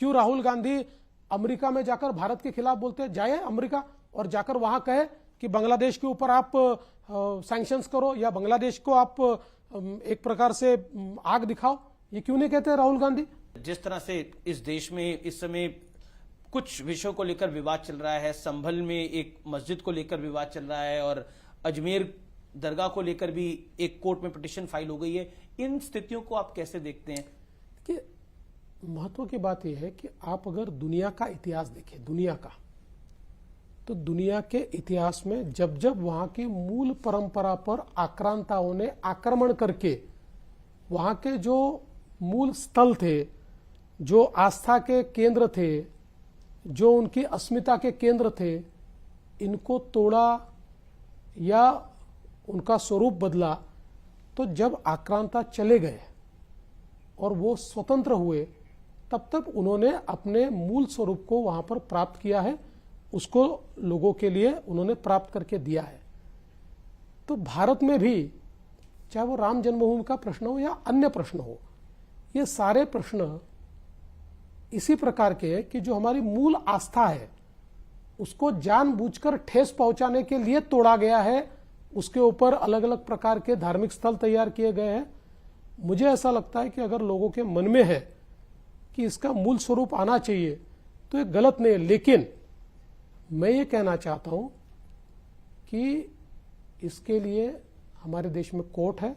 क्यों राहुल गांधी अमेरिका में जाकर भारत के खिलाफ बोलते हैं? जाए अमेरिका और जाकर वहां कहे कि बांग्लादेश के ऊपर आप सैंक्शंस करो या बांग्लादेश को आप एक प्रकार से आग दिखाओ। ये क्यों नहीं कहते राहुल गांधी? जिस तरह से इस देश में इस समय कुछ विषयों को लेकर विवाद चल रहा है, संभल में एक मस्जिद को लेकर विवाद चल रहा है और अजमेर दरगाह को लेकर भी एक कोर्ट में पिटीशन फाइल हो गई है, इन स्थितियों को आप कैसे देखते हैं? कि महत्व की बात यह है कि आप अगर दुनिया का इतिहास देखें, दुनिया का, तो दुनिया के इतिहास में जब जब वहां की मूल परंपरा पर आक्रांताओं ने आक्रमण करके वहां के जो मूल स्थल थे, जो आस्था के केंद्र थे, जो उनकी अस्मिता के केंद्र थे, इनको तोड़ा या उनका स्वरूप बदला, तो जब आक्रांता चले गए और वो स्वतंत्र हुए, तब तक उन्होंने अपने मूल स्वरूप को वहां पर प्राप्त किया है, उसको लोगों के लिए उन्होंने प्राप्त करके दिया है। तो भारत में भी चाहे वो राम जन्मभूमि का प्रश्न हो या अन्य प्रश्न हो, ये सारे प्रश्न इसी प्रकार के हैं कि जो हमारी मूल आस्था है उसको जानबूझकर ठेस पहुंचाने के लिए तोड़ा गया है, उसके ऊपर अलग अलग प्रकार के धार्मिक स्थल तैयार किए गए हैं। मुझे ऐसा लगता है कि अगर लोगों के मन में है कि इसका मूल स्वरूप आना चाहिए तो ये गलत नहीं है, लेकिन मैं ये कहना चाहता हूं कि इसके लिए हमारे देश में कोर्ट है,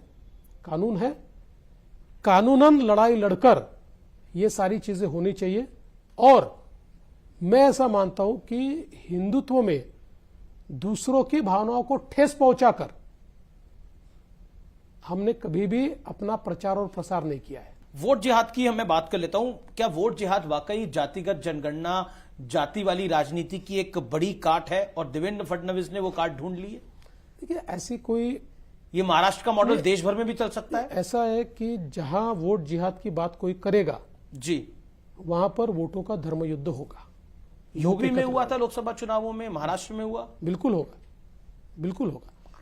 कानून है, कानूनन लड़ाई लड़कर ये सारी चीजें होनी चाहिए। और मैं ऐसा मानता हूं कि हिंदुत्व में दूसरों की भावनाओं को ठेस पहुंचाकर हमने कभी भी अपना प्रचार और प्रसार नहीं किया है। वोट जिहाद की मैं बात कर लेता हूं। क्या वोट जिहाद वाकई जातिगत जनगणना, जाति वाली राजनीति की एक बड़ी काट है और देवेंद्र फडणवीस ने वो काट ढूंढ ली है? देखिए, ऐसी कोई, ये महाराष्ट्र का मॉडल देश भर में भी चल सकता है। ऐसा है कि जहां वोट जिहाद की बात कोई करेगा जी, वहां पर वोटों का धर्मयुद्ध होगा। यूपी में हुआ था लोकसभा चुनावों में, महाराष्ट्र में हुआ, बिल्कुल होगा, बिल्कुल होगा।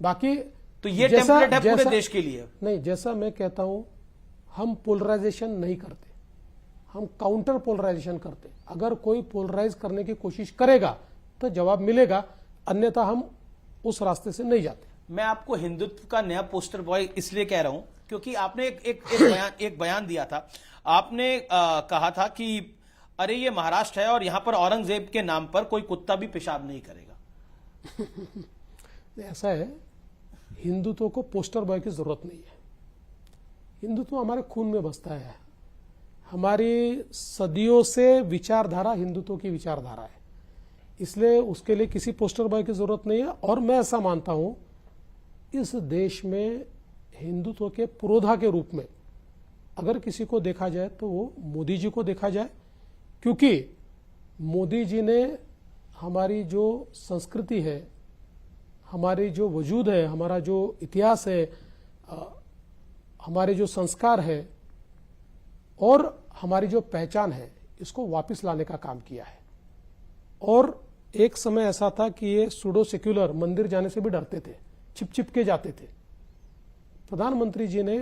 बाकी तो ये टेम्पलेट है पूरे देश के लिए। नहीं, जैसा मैं कहता हूं, हम पोलराइजेशन नहीं करते, हम काउंटर पोलराइजेशन करते। अगर कोई पोलराइज करने की कोशिश करेगा तो जवाब मिलेगा, अन्यथा हम उस रास्ते से नहीं जाते। मैं आपको हिंदुत्व का नया पोस्टर बॉय इसलिए कह रहा हूं क्योंकि आपने एक बयान दिया था। आपने कहा था कि अरे ये महाराष्ट्र है और यहां पर औरंगजेब के नाम पर कोई कुत्ता भी पेशाब नहीं करेगा। ऐसा है, हिंदुत्व को पोस्टर बॉय की जरूरत नहीं है। हिंदुत्व हमारे खून में बसता है। हमारी सदियों से विचारधारा हिंदुत्व की विचारधारा है, इसलिए उसके लिए किसी पोस्टर बॉय की जरूरत नहीं है। और मैं ऐसा मानता हूं, इस देश में हिंदुत्व के पुरोधा के रूप में अगर किसी को देखा जाए तो वो मोदी जी को देखा जाए, क्योंकि मोदी जी ने हमारी जो संस्कृति है, हमारी जो वजूद है, हमारा जो इतिहास है, हमारे जो संस्कार है और हमारी जो पहचान है, इसको वापस लाने का काम किया है। और एक समय ऐसा था कि ये सूडो सेक्युलर मंदिर जाने से भी डरते थे, छिप के जाते थे। प्रधानमंत्री जी ने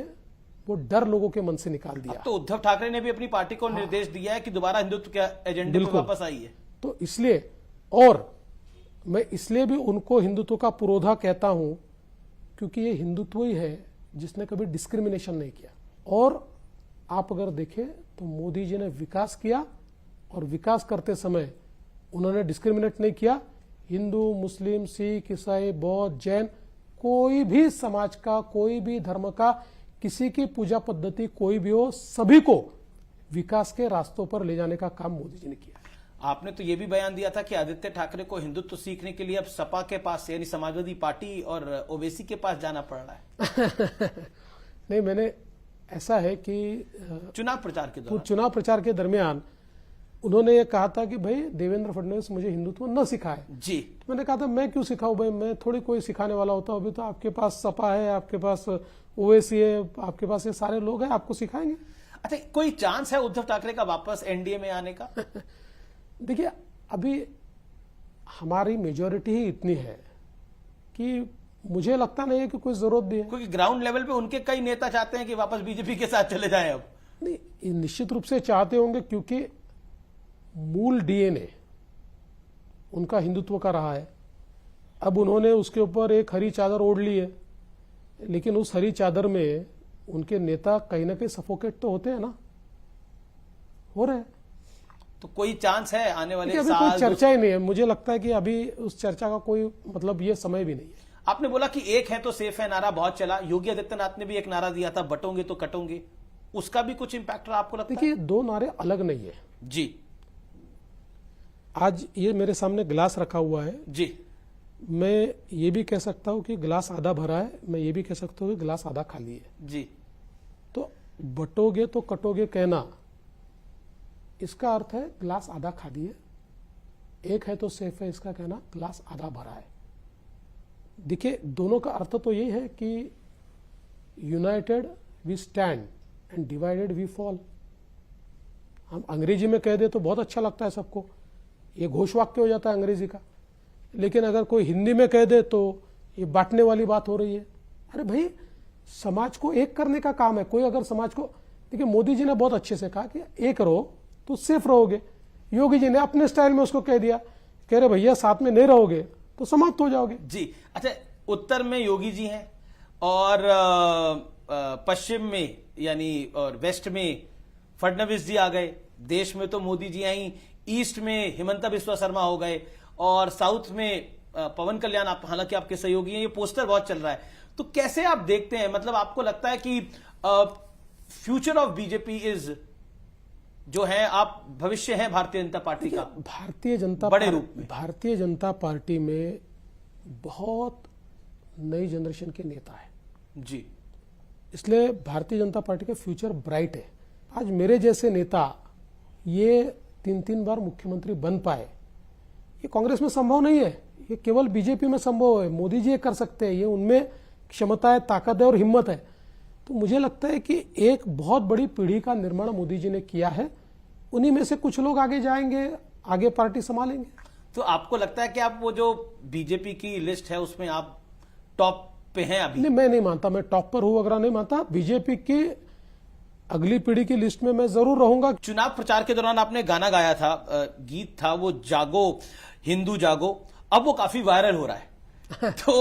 वो डर लोगों के मन से निकाल दिया। तो उद्धव ठाकरे ने भी अपनी पार्टी को निर्देश दिया है कि दोबारा हिंदुत्व के एजेंडे पर वापस आइए। तो इसलिए, और मैं इसलिए भी उनको हिंदुत्व का पुरोधा कहता हूं क्योंकि ये हिंदुत्व ही है जिसने कभी डिस्क्रिमिनेशन नहीं किया। और आप अगर देखें तो मोदी जी ने विकास किया और विकास करते समय उन्होंने डिस्क्रिमिनेट नहीं किया। हिंदू, मुस्लिम, सिख, ईसाई, बौद्ध, जैन, कोई भी समाज का, कोई भी धर्म का, किसी की पूजा पद्धति कोई भी हो, सभी को विकास के रास्तों पर ले जाने का काम मोदी जी ने किया। आपने तो यह भी बयान दिया था कि आदित्य ठाकरे को हिंदुत्व सीखने के लिए अब सपा के पास यानी समाजवादी पार्टी और ओवैसी के पास जाना पड़ रहा है। नहीं, मैंने, ऐसा है कि चुनाव प्रचार के दरमियान उन्होंने ये कहा था कि भाई देवेंद्र फडणवीस मुझे हिंदुत्व न सिखाए। जी, मैंने कहा था मैं क्यों सिखाऊं भाई, मैं थोड़ी कोई सिखाने वाला होता हूं। अभी तो आपके पास सपा है, आपके पास ओवैसी है, आपके पास ये सारे लोग हैं, आपको सिखाएंगे। अच्छा, कोई चांस है उद्धव ठाकरे का वापस एनडीए में आने का? देखिए, अभी हमारी मेजोरिटी ही इतनी है कि मुझे लगता नहीं है कि कोई जरूरत भी है, क्योंकि ग्राउंड लेवल पे उनके कई नेता चाहते हैं कि वापस बीजेपी के साथ चले जाएं। अब नहीं, ये निश्चित रूप से चाहते होंगे, क्योंकि मूल डीएनए उनका हिंदुत्व का रहा है। अब उन्होंने उसके ऊपर एक हरी चादर ओढ़ ली है, लेकिन उस हरी चादर में उनके नेता कहीं ना कहीं सफोकेट तो होते हैं ना, हो रहे हैं। तो कोई चांस है आने वाले अभी साल? कोई चर्चा ही नहीं है, मुझे लगता है कि अभी उस चर्चा का कोई मतलब ये समय भी नहीं है। आपने बोला कि एक है तो सेफ है नारा बहुत चला, योगी आदित्यनाथ ने भी एक नारा दिया था, बटोगे तो कटोगे, उसका भी कुछ इंपैक्ट रहा आपको लगता है? देखिए, दो नारे अलग नहीं है जी आज ये मेरे सामने गिलास रखा हुआ है, जी मैं ये भी कह सकता हूं कि गिलास आधा भरा है, मैं ये भी कह सकता हूं कि गिलास आधा खाली है। जी तो बटोगे तो कटोगे कहना, इसका अर्थ है गिलास आधा खाली है, एक है तो सेफ है, इसका कहना गिलास आधा भरा है। देखिए, दोनों का अर्थ तो यही है कि united we stand and divided we fall. हम अंग्रेजी में कह दे तो बहुत अच्छा लगता है सबको, ये घोषवाक्य हो जाता है अंग्रेजी का, लेकिन अगर कोई हिंदी में कह दे तो ये बांटने वाली बात हो रही है। अरे भाई, समाज को एक करने का काम है। कोई अगर समाज को, देखिए मोदी जी ने बहुत अच्छे से कहा कि एक रहो तो सेफ रहोगे, योगी जी ने अपने स्टाइल में उसको कह दिया, कह रहे भैया साथ में नहीं रहोगे तो समाप्त हो जाओगे। जी अच्छा, उत्तर में योगी जी हैं और पश्चिम में यानी और वेस्ट में फडणवीस जी आ गए, देश में तो मोदी जी आई, ईस्ट में हिमंता बिस्वा शर्मा हो गए और साउथ में पवन कल्याण, आप हालांकि आपके सहयोगी हैं, ये पोस्टर बहुत चल रहा है। तो कैसे आप देखते हैं, मतलब आपको लगता है कि फ्यूचर ऑफ बीजेपी इज जो है, आप भविष्य है भारतीय जनता पार्टी का भारतीय जनता बड़े रूप में? भारतीय जनता पार्टी में बहुत नई जनरेशन के नेता है जी, इसलिए भारतीय जनता पार्टी का फ्यूचर ब्राइट है। आज मेरे जैसे नेता ये 3-3 बार मुख्यमंत्री बन पाए, ये कांग्रेस में संभव नहीं है, ये केवल बीजेपी में संभव है। मोदी जी ये कर सकते हैं, ये उनमें क्षमता है, ताकत है और हिम्मत है। तो मुझे लगता है कि एक बहुत बड़ी पीढ़ी का निर्माण मोदी जी ने किया है, उन्हीं में से कुछ लोग आगे जाएंगे, आगे पार्टी संभालेंगे। तो आपको लगता है कि आप वो जो बीजेपी की लिस्ट है उसमें आप टॉप पे हैं अभी? नहीं, मैं नहीं मानता, मैं टॉप पर हूं वगैरह नहीं मानता। बीजेपी की अगली पीढ़ी की लिस्ट में मैं जरूर रहूंगा। चुनाव प्रचार के दौरान आपने गाना गाया था, गीत था वो जागो हिंदू जागो, अब वो काफी वायरल हो रहा है। तो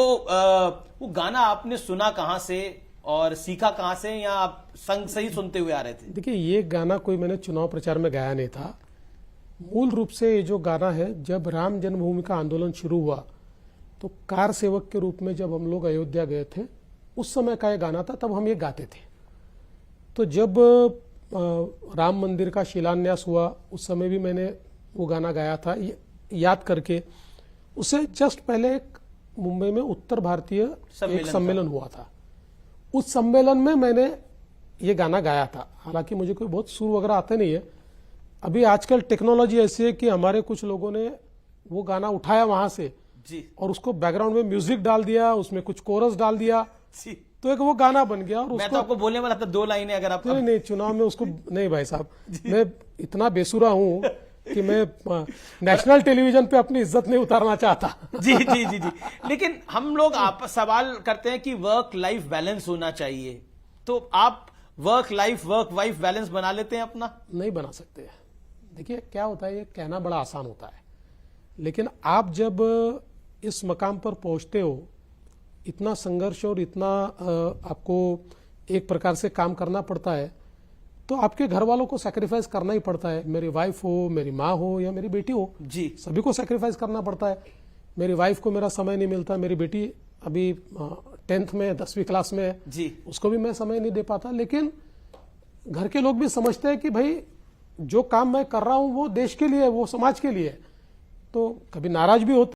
वो गाना आपने सुना कहां से और सीखा कहां से, या आप संग से ही सुनते हुए आ रहे थे? देखिए, ये गाना कोई मैंने चुनाव प्रचार में गाया नहीं था। मूल रूप से ये जो गाना है, जब राम जन्मभूमि का आंदोलन शुरू हुआ तो कार सेवक के रूप में जब हम लोग अयोध्या गए थे, उस समय का ये गाना था, तब हम ये गाते थे। तो जब राम मंदिर का शिलान्यास हुआ, उस समय भी मैंने वो गाना गाया था, याद करके। उससे जस्ट पहले एक मुंबई में उत्तर भारतीय एक सम्मेलन हुआ था, उस सम्मेलन में मैंने ये गाना गाया था। हालांकि मुझे कोई बहुत सुर वगैरह आते नहीं है। अभी आजकल टेक्नोलॉजी ऐसी है कि हमारे कुछ लोगों ने वो गाना उठाया वहां से जी, और उसको बैकग्राउंड में म्यूजिक डाल दिया, उसमें कुछ कोरस डाल दिया, तो एक वो गाना बन गया। और मैं तो आपको बोलने वाला था 2 लाइनें अगर आप नहीं, चुनाव में उसको नहीं भाई साहब, मैं इतना बेसुरा हूं कि मैं नेशनल टेलीविजन पे अपनी इज्जत नहीं उतारना चाहता। जी जी जी जी, लेकिन हम लोग आप सवाल करते हैं कि वर्क लाइफ बैलेंस होना चाहिए, तो आप वर्क वाइफ बैलेंस बना लेते हैं अपना? नहीं बना सकते। देखिए क्या होता है, ये कहना बड़ा आसान होता है, लेकिन आप जब इस मकाम पर पहुंचते हो, इतना संघर्ष और इतना आपको एक प्रकार से काम करना पड़ता है, तो आपके घर वालों को सैक्रिफाइस करना ही पड़ता है। मेरी वाइफ हो, मेरी माँ हो या मेरी बेटी हो, जी, सभी को सैक्रिफाइस करना पड़ता है। मेरी वाइफ को मेरा समय नहीं मिलता, मेरी बेटी अभी 10th में 10वीं क्लास में है, जी, उसको भी मैं समय नहीं दे पाता। लेकिन घर के लोग भी समझते हैं कि भाई जो काम मैं कर रहा हूं वो देश के लिए, वो समाज के लिए, तो कभी नाराज भी होते